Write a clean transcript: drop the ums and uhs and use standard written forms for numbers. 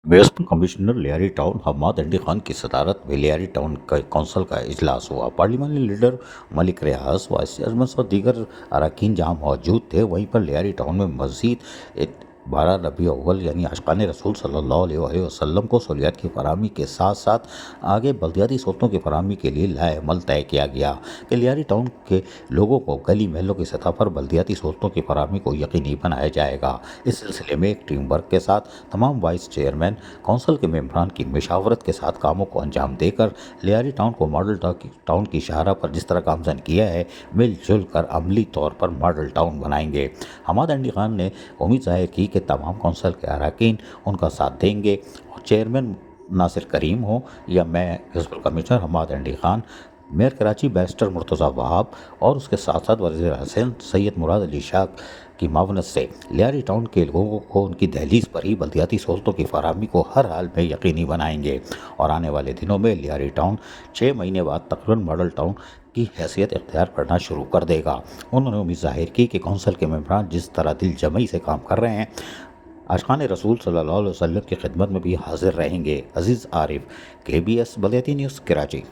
Municipal commissioner Lyari town Hammad Andy Khan की सदारत में लियारी टाउन कौंसिल का इजलास हुआ। पार्लिमानी लीडर मलिक रियाज, वाइस चेयरमैन और दीगर अरकान जहाँ मौजूद थे। वहीं पर लियारी टाउन में मस्जिद 12 रबी अव्वल यानी आशिकान रसूल सल्लल्लाहु अलैहि वसल्लम को सहूलियात की फराहमी के साथ साथ आगे बल्दियाती सहूलतों की फराहमी के लिए लाएमल तय किया गया कि लियारी टाउन के लोगों को गली महलों की सतह पर बल्दियाती सहूलतों की फराहमी को यकीनी बनाया जाएगा। इस सिलसिले में एक टीम वर्क के साथ तमाम वाइस चेयरमैन कौंसिल के मेंबरान की मशावरत के साथ कामों को अंजाम देकर लियारी टाउन को मॉडल टाउन की शाहरा पर जिस तरह गामजन किया है, मिलजुल कर अमली तौर पर मॉडल टाउन बनाएंगे। हम्माद एंडी खान ने उम्मीद जाहिर की कि तमाम कौंसिल के अरकान उनका साथ देंगे और चेयरमैन नासिर करीम हो या मैं municipal commissioner Hammad Andy Khan, mayor Karachi barrister Murtaza Wahab और उसके साथ साथ वज़ीर हुसैन सैयद मुराद अली शाह की मावनत से लियारी टाउन के लोगों को उनकी दहलीज पर ही बल्दियाती सहूलतों की फराहमी को हर हाल में यकीनी बनाएंगे और आने वाले दिनों में लियारी टाउन 6 महीने बाद तकरीबन मॉडल टाउन की हैसियत इख्तियार करना शुरू कर देगा। उन्होंने उम्मीद जाहिर की कि कौंसिल के मेंबरान जिस तरह दिल जमई से काम कर रहे हैं, आशिकान रसूल सल्लल्लाहु अलैहि वसल्लम की खिदमत में भी हाजिर रहेंगे। अजीज़ आरिफ, KBS बल्दियाती न्यूज़, कराची।